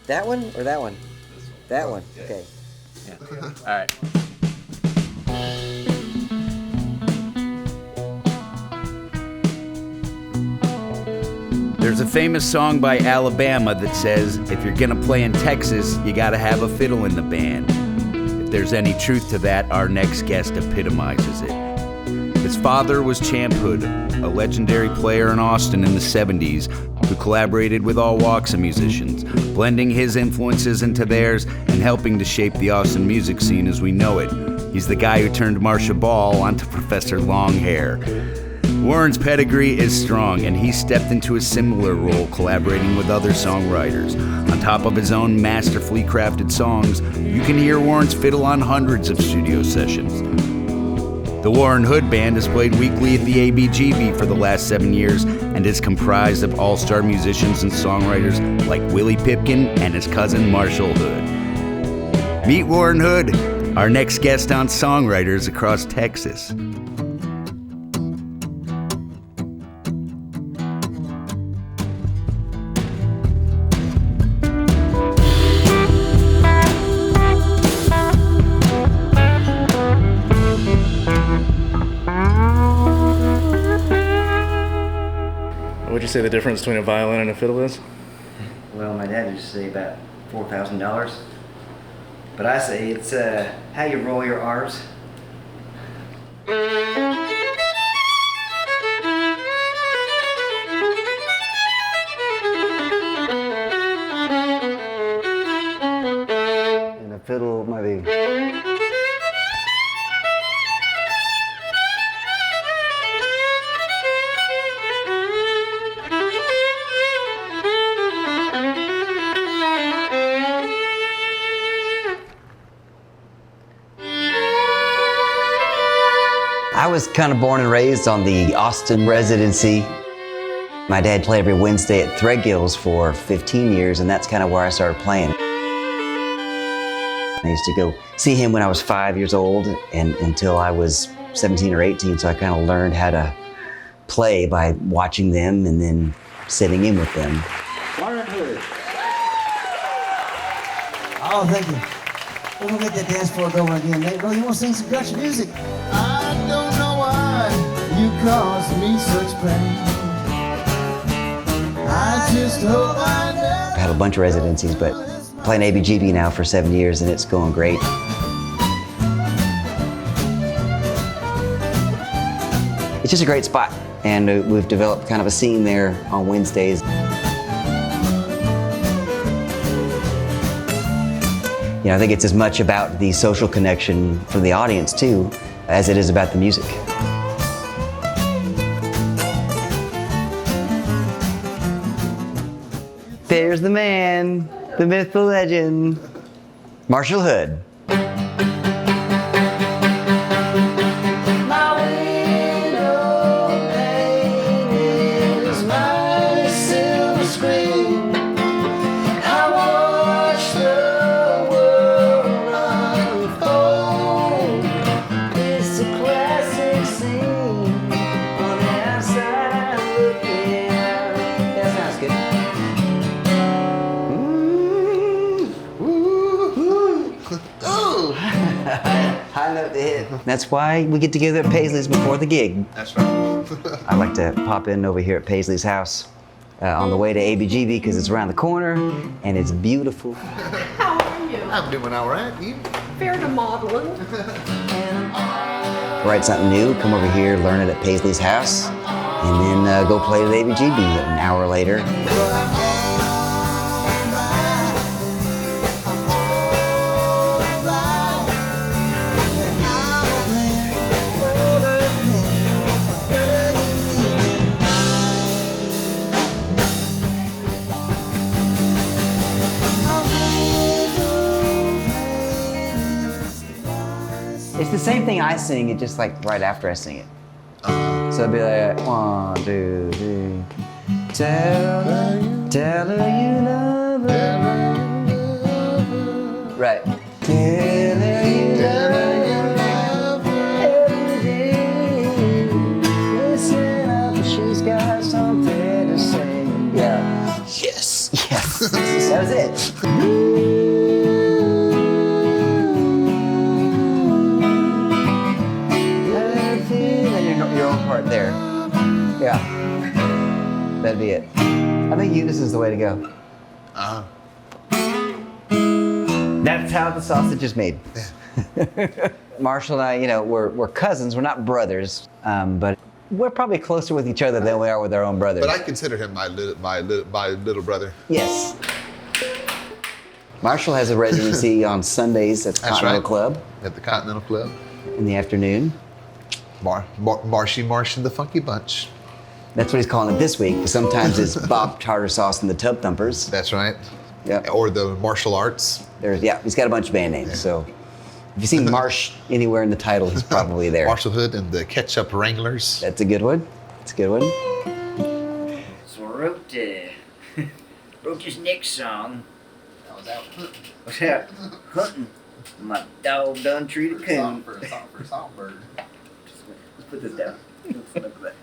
That one or that one? That one. Yeah. Okay. Yeah. All right. There's a famous song by Alabama that says, if you're gonna play in Texas, you gotta have a fiddle in the band. If there's any truth to that, our next guest epitomizes it. His father was Champ Hood, a legendary player in Austin in the 70s who collaborated with all walks of musicians, blending his influences into theirs and helping to shape the Austin music scene as we know it. He's the guy who turned Marcia Ball onto Professor Longhair. Warren's pedigree is strong, and he stepped into a similar role collaborating with other songwriters. On top of his own masterfully crafted songs, you can hear Warren's fiddle on hundreds of studio sessions. The Warren Hood Band has played weekly at the ABGB for the last 7 years and is comprised of all-star musicians and songwriters like Willie Pipkin and his cousin Marshall Hood. Meet Warren Hood, our next guest on Songwriters Across Texas. What'd you say the difference between a violin and a fiddle is? Well, my dad used to say about $4,000. But I say it's how you roll your R's. And a fiddle maybe. I was kind of born and raised on the Austin Residency. My dad played every Wednesday at Threadgill's for 15 years, and that's kind of where I started playing. I used to go see him when I was 5 years old and until I was 17 or 18, so I kind of learned how to play by watching them and then sitting in with them. Warren Hood. Oh, thank you. We're gonna get that dance floor going again. Nate, bro, you wanna sing some country music? I don't know why you caused me such pain. I just hope I never... I have a bunch of residencies, but playing ABGB now for 7 years and it's going great. It's just a great spot, and we've developed kind of a scene there on Wednesdays. You know, I think it's as much about the social connection from the audience too, as it is about the music. There's the man, the myth, the legend, Marshall Hood. That's why we get together at Paisley's before the gig. That's right. I like to pop in over here at Paisley's house on the way to ABGB because it's around the corner and it's beautiful. How are you? I'm doing all right. You? Fair to modeling. Write something new, come over here, learn it at Paisley's house, and then go play at ABGB an hour later. It's the same thing I sing, it just like right after I sing it. So it'll be like 1, 2, 3. Tell her you love her. Right. Tell her you love her every day. Listen up, she's got something to say. Yeah. Yes. Yes. That was it. And your own part there. Yeah. That'd be it. I think unison's the way to go. That's how the sausage is made. Marshall and I, you know, we're cousins. We're not brothers, but we're probably closer with each other than we are with our own brothers. But I consider him my little brother. Yes. Marshall has a residency on Sundays at the That's Continental right. Club At the Continental Club. in the afternoon. Marshy Marsh and the Funky Bunch. That's what he's calling it this week. Sometimes it's Bob Tartar Sauce and the Tub Thumpers. That's right. Yep. Or the martial arts. He's got a bunch of band names. So if you see Marsh anywhere in the title, he's probably there. Marshall Hood and the Ketchup Wranglers. That's a good one. That's a good one. So I wrote this next song. That was out. Was out hunting. My dog done treated coon. For Songbird. Let's put this down. Let's look at that.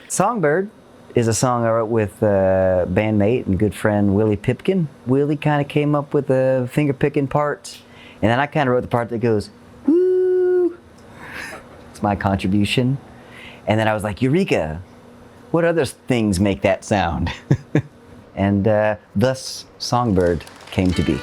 Songbird is a song I wrote with bandmate and good friend Willie Pipkin. Willie kind of came up with the finger picking part, and then I kind of wrote the part that goes, woo. It's my contribution. And then I was like, Eureka, what other things make that sound? And thus Songbird came to be.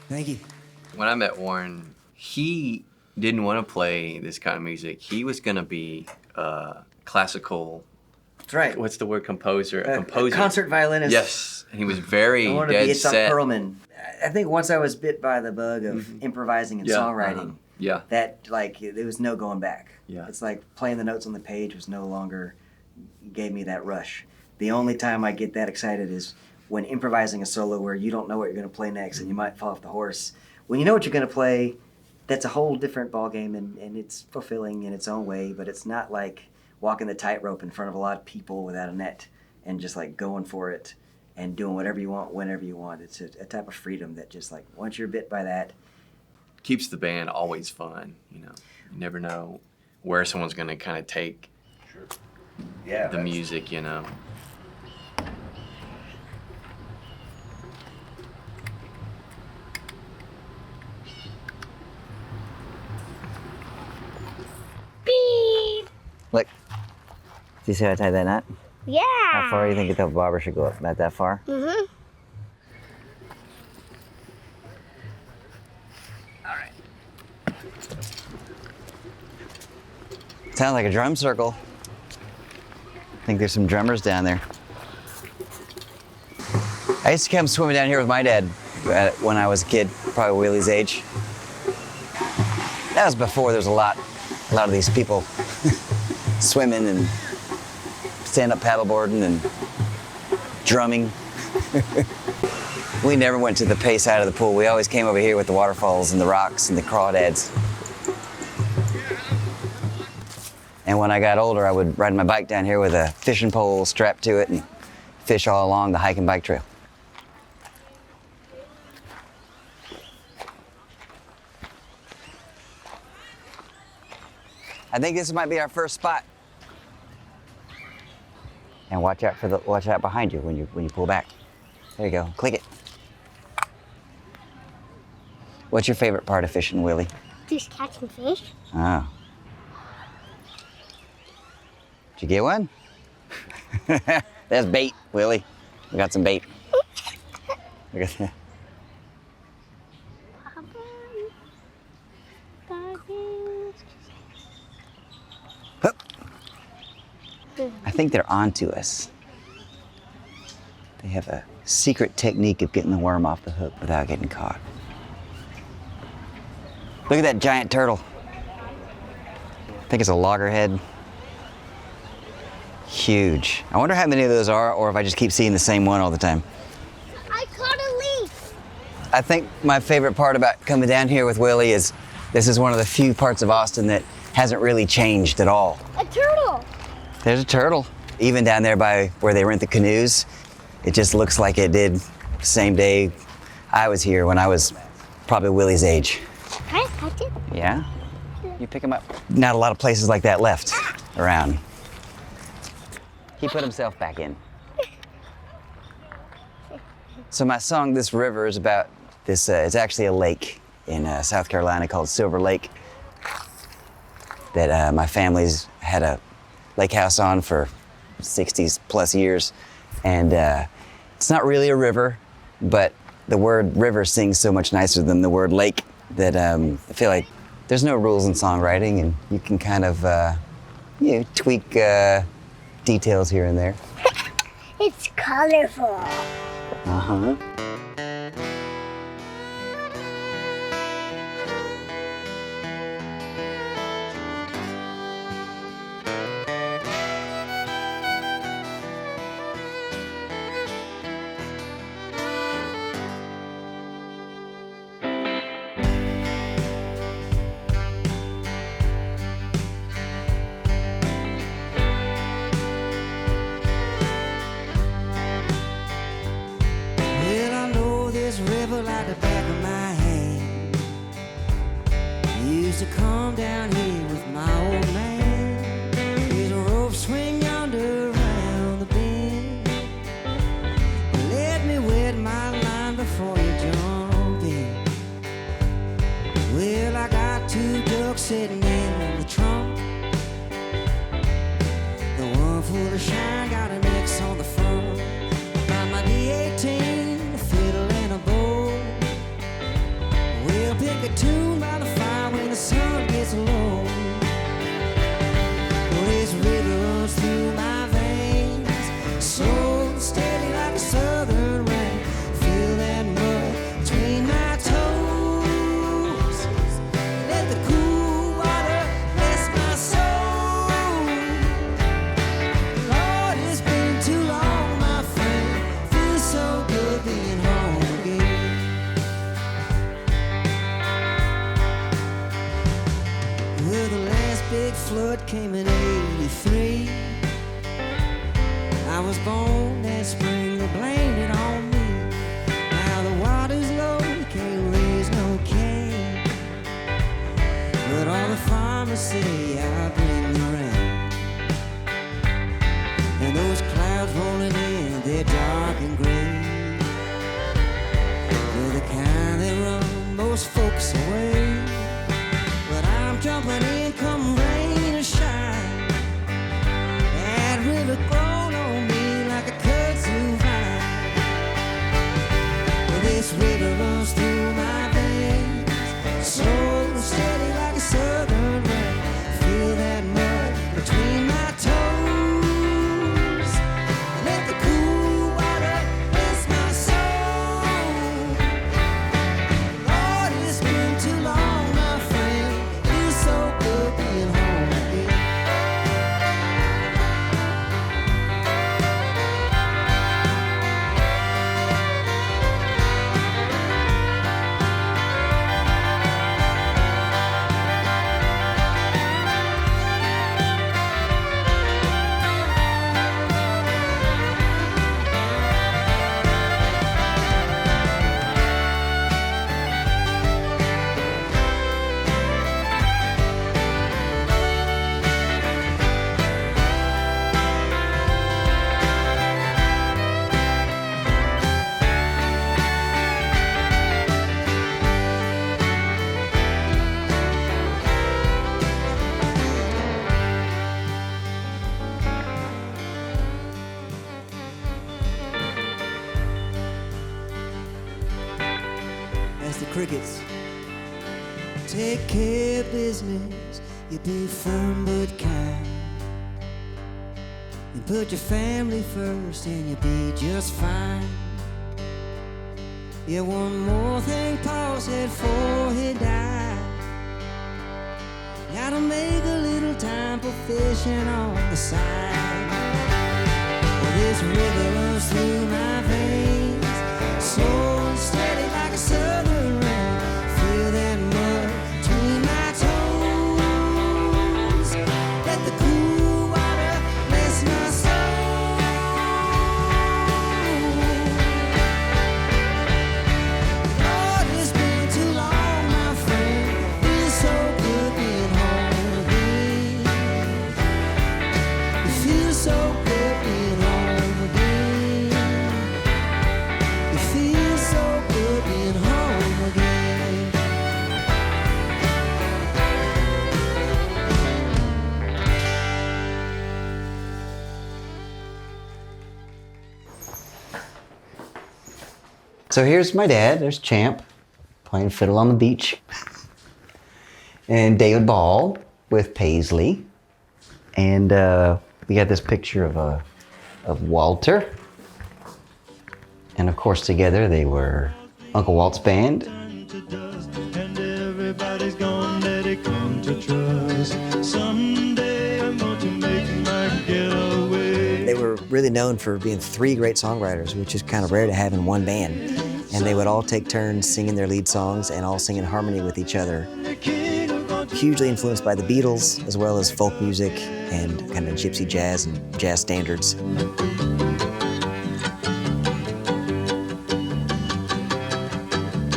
Thank you. When I met Warren, he didn't want to play this kind of music. He was going to be classical. That's right. What's the word? Composer. A composer. Concert violinist. Yes. And he was very I wanted to dead be set. Perlman. I think once I was bit by the bug of improvising and songwriting, Yeah. that like there was no going back. Yeah. It's like playing the notes on the page was no longer gave me that rush. The only time I get that excited is when improvising a solo where you don't know what you're going to play next and you might fall off the horse. When you know what you're going to play, that's a whole different ballgame and it's fulfilling in its own way, but it's not like walking the tightrope in front of a lot of people without a net and just like going for it and doing whatever you want whenever you want. It's a type of freedom that just like once you're bit by that. Keeps the band always fun, you know. You never know where someone's going to kind of take the music, you know. Look, do you see how I tied that knot? Yeah. How far do you think the barber should go up? About that far? Mm-hmm. Sounds like a drum circle. I think there's some drummers down there. I used to come swimming down here with my dad when I was a kid, probably Willie's age. That was before there was a lot of these people swimming and stand-up paddleboarding and drumming. We never went to the pay side of the pool. We always came over here with the waterfalls and the rocks and the crawdads. And when I got older, I would ride my bike down here with a fishing pole strapped to it and fish all along the hike and bike trail. I think this might be our first spot. And watch out behind you when you pull back. There you go. Click it. What's your favorite part of fishing, Willie? Just catching fish. Oh. Did you get one? That's bait, Willie. We got some bait. Look at that. Hup. I think they're onto us. They have a secret technique of getting the worm off the hook without getting caught. Look at that giant turtle. I think it's a loggerhead. Huge. I wonder how many of those are, or if I just keep seeing the same one all the time. I caught a leaf. I think my favorite part about coming down here with Willie is this is one of the few parts of Austin that hasn't really changed at all. A turtle. There's a turtle. Even down there by where they rent the canoes, it just looks like it did the same day I was here when I was probably Willie's age. Can I catch it? Yeah? You pick him up. Not a lot of places like that left around. He put himself back in. So my song, This River, is about this, it's actually a lake in South Carolina called Silver Lake that my family's had a lake house on for 60 plus years. And it's not really a river, but the word river sings so much nicer than the word lake that I feel like there's no rules in songwriting and you can kind of, tweak details here and there. It's colorful. Uh-huh. Well, I know this river like the back of my hand. Used to come down here with my old man. There's a rope swing yonder around the bend. Let me wet my line before you jump in. Well, I got two ducks sitting in the trunk. The one full of shine got an X on the front. Got my D18, a fiddle and a bow. a southern rain. Feel that mud between my toes. Let the cool water bless my soul. Lord, it's been too long, my friend. Feels so good being home again. Well, the last big flood came in '83. I was born that spring, they blamed it on me. Now the water's low, you can't raise no cane. But all the farmers say I bring the rain. And those clouds rolling in, they're dark and gray. They're the kind that run most folks away. But I'm jumping in come rain or shine. That river grown on me like a kudzu vine. This river runs through my veins, slow and steady like a southern rain. Feel that mud between my toes. Let the cool water bless my soul. Lord, it's been too long, my friend. Feels so good being home again. As the crickets take care of business, you be firm but kind. You put your family first and you be just fine. Yeah, one more thing Paul said before he died. Gotta make a little time for fishing on the side. Well, this river runs through my veins, slow and steady like a southern rain. Feel that mud between my toes. Let the cool water bless my soul. Lord, it's been too long, my friend. Feels so good being home again. It feels so good being home again. It feels so good being home again. So here's my dad. There's Champ playing fiddle on the beach. And David Ball with Paisley. And we got this picture of Walter. And of course together they were Uncle Walt's band. And everybody's gonna let it come to trust. Someday I'm going to make my getaway. They were really known for being three great songwriters, which is kind of rare to have in one band. And they would all take turns singing their lead songs and all sing in harmony with each other. Hugely influenced by the Beatles, as well as folk music and kind of gypsy jazz and jazz standards.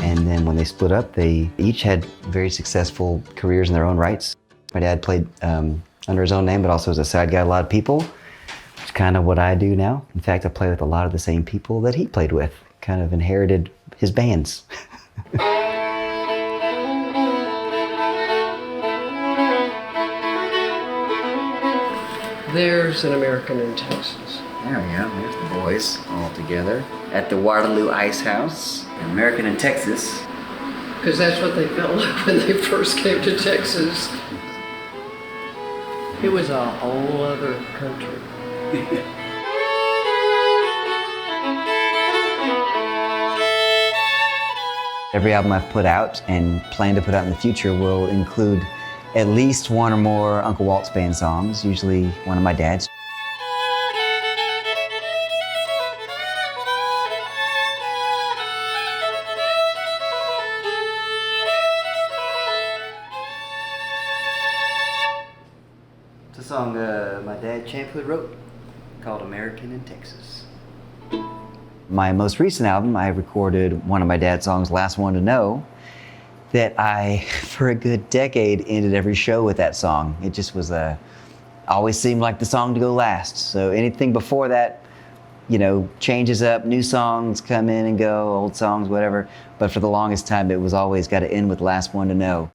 And then when they split up, they each had very successful careers in their own rights. My dad played under his own name, but also as a side guy, a lot of people. It's kind of what I do now. In fact, I play with a lot of the same people that he played with. Kind of inherited his bands. There's an American in Texas. There we go. There's the boys all together at the Waterloo Ice House. American in Texas. Because that's what they felt like when they first came to Texas. It was a whole other country. Every album I've put out and plan to put out in the future will include at least one or more Uncle Walt's band songs, usually one of my dad's. It's a song my dad, Champ Hood, wrote called American in Texas. My most recent album, I recorded one of my dad's songs, Last One to Know, that I, for a good decade, ended every show with that song. It just was always seemed like the song to go last. So anything before that, you know, changes up, new songs come in and go, old songs, whatever. But for the longest time, it was always got to end with Last One to Know.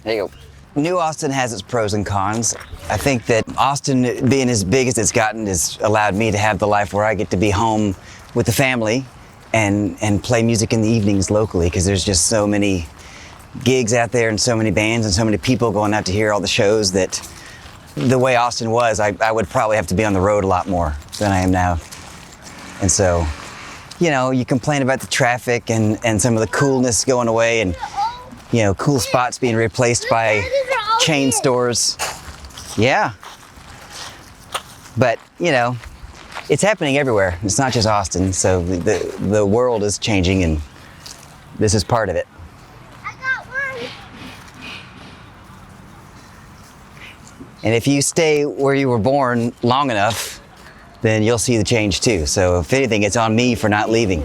There you go. New Austin has its pros and cons. I think that Austin, being as big as it's gotten, has allowed me to have the life where I get to be home with the family and play music in the evenings locally, because there's just so many gigs out there and so many bands and so many people going out to hear all the shows that the way Austin was, I would probably have to be on the road a lot more than I am now. And so, you know, you complain about the traffic and some of the coolness going away and, you know, cool spots being replaced by chain stores. Yeah. But, you know, it's happening everywhere. It's not just Austin. So the world is changing and this is part of it. I got one. And if you stay where you were born long enough, then you'll see the change too. So if anything, it's on me for not leaving.